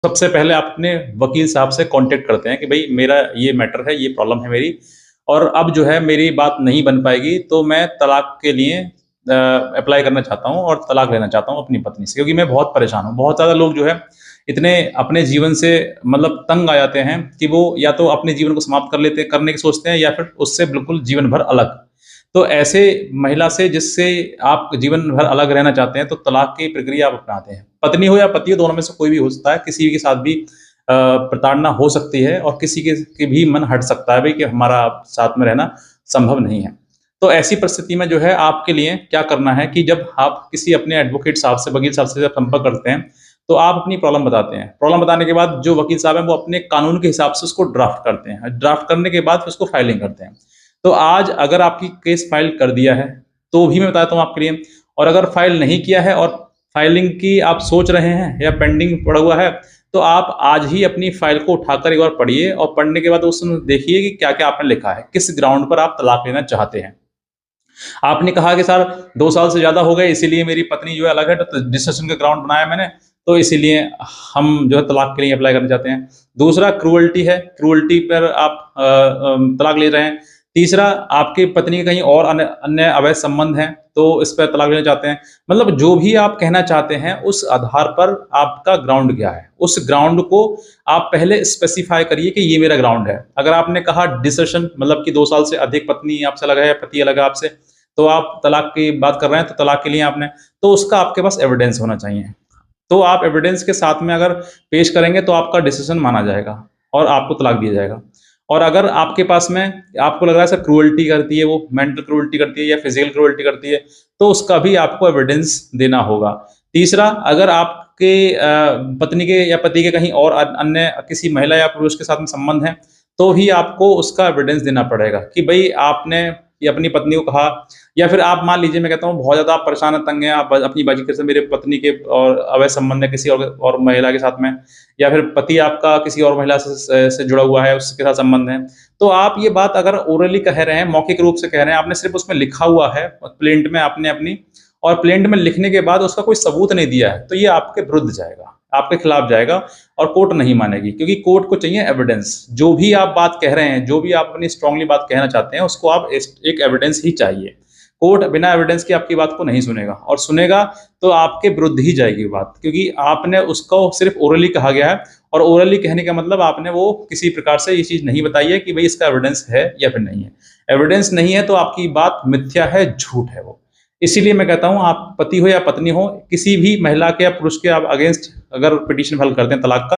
सबसे पहले आप अपने वकील साहब से कांटेक्ट करते हैं कि भई मेरा ये मैटर है, ये प्रॉब्लम है मेरी और अब जो है मेरी बात नहीं बन पाएगी, तो मैं तलाक के लिए अप्लाई करना चाहता हूँ और तलाक लेना चाहता हूँ अपनी पत्नी से, क्योंकि मैं बहुत परेशान हूँ। बहुत ज़्यादा लोग जो है इतने अपने जीवन से मतलब तंग आ जाते हैं कि वो या तो अपने जीवन को समाप्त करने की सोचते हैं या फिर उससे बिल्कुल जीवन भर अलग। तो ऐसे महिला से जिससे आप जीवन भर अलग रहना चाहते हैं, तो तलाक की प्रक्रिया आप अपनाते हैं। पत्नी हो या पति हो, दोनों में से कोई भी हो सकता है, किसी के साथ भी प्रताड़ना हो सकती है और किसी के भी मन हट सकता है भई कि हमारा साथ में रहना संभव नहीं है। तो ऐसी परिस्थिति में जो है आपके लिए क्या करना है कि जब आप किसी अपने एडवोकेट साहब से, वकील साहब से जब संपर्क करते हैं, तो आप अपनी प्रॉब्लम बताते हैं। प्रॉब्लम बताने के बाद जो वकील साहब हैं, वो अपने कानून के हिसाब से उसको ड्राफ्ट करते हैं। ड्राफ्ट करने के बाद फिर उसको फाइलिंग करते हैं। तो आज अगर आपकी केस फाइल कर दिया है, तो भी मैं बताता हूँ आपके लिए, और अगर फाइल नहीं किया है और फाइलिंग की आप सोच रहे हैं या पेंडिंग पड़ा हुआ है, तो आप आज ही अपनी फाइल को उठाकर एक बार पढ़िए और पढ़ने के बाद उसमें देखिए कि क्या-क्या आपने लिखा है, किस ग्राउंड पर आप तलाक लेना चाहते हैं। आपने कहा कि सर 2 साल से ज़्यादा हो गए, इसीलिए मेरी पत्नी जो है अलग है, तो डिस्कशन का ग्राउंड बनाया मैंने, तो इसीलिए हम जो है तलाक के लिए अप्लाई करना चाहते हैं। दूसरा क्रूअल्टी है, क्रूअल्टी पर आप तलाक ले रहे हैं। तीसरा, आपकी पत्नी के कहीं और अन्य अन्य अवैध संबंध हैं, तो इस पे तलाक लेना चाहते हैं। मतलब जो भी आप कहना चाहते हैं, उस आधार पर आपका ग्राउंड क्या है? उस ग्राउंड को आप पहले स्पेसिफ़ाई करिए कि ये मेरा ग्राउंड है। अगर आपने कहा डिसर्शन, मतलब कि 2 साल से अधिक पत्नी आपसे अलग है या पति अलग है आपसे, तो आप तलाक की बात कर रहे हैं, तो तलाक के लिए आपने, तो उसका आपके पास एविडेंस होना चाहिए। तो आप एविडेंस के साथ में अगर पेश करेंगे, तो आपका डिसीज़न माना जाएगा और आपको तलाक दिया जाएगा। और अगर आपके पास में आपको लग रहा है सर क्रूअल्टी करती है वो, मेंटल क्रूअल्टी करती है या फिज़िकल क्रूअल्टी करती है, तो उसका भी आपको एविडेंस देना होगा। तीसरा, अगर आपके पत्नी के या पति के कहीं और अन्य किसी महिला या पुरुष के साथ में संबंध हैं, तो भी आपको उसका एविडेंस देना पड़ेगा कि भई आपने ये अपनी पत्नी को कहा, या फिर आप मान लीजिए, मैं कहता हूँ बहुत ज़्यादा आप परेशान हैं, तंग हैं, आप अपनी बाजी से मेरे पत्नी के और अवैध संबंध है किसी और महिला के साथ में, या फिर पति आपका किसी और महिला से जुड़ा हुआ है, उसके साथ संबंध है। तो आप ये बात अगर ओरली कह रहे हैं, मौखिक रूप से कह रहे हैं, आपने सिर्फ़ उसमें लिखा हुआ है प्लेंट में आपने अपनी, और प्लेंट में लिखने के बाद उसका कोई सबूत नहीं दिया है, तो ये आपके विरुद्ध जाएगा, आपके खिलाफ जाएगा और कोर्ट नहीं मानेगी, क्योंकि कोर्ट को चाहिए एविडेंस। जो भी आप बात कह रहे हैं, जो भी आप अपनी स्ट्रांगली बात कहना चाहते हैं, उसको आप एक एविडेंस ही चाहिए। कोर्ट बिना एविडेंस के आपकी बात को नहीं सुनेगा, और सुनेगा तो आपके विरुद्ध ही जाएगी बात, क्योंकि आपने उसको सिर्फ ओरली कहा गया है, और ओरली कहने का मतलब आपने वो किसी प्रकार से ये चीज़ नहीं बताई है कि भई इसका एविडेंस है या फिर नहीं है। एविडेंस नहीं है तो आपकी बात मिथ्या है, झूठ है वो। इसीलिए मैं कहता हूँ, आप पति हो या पत्नी हो, किसी भी महिला के या पुरुष के आप अगेंस्ट अगर पिटीशन फाइल करते हैं तलाक का,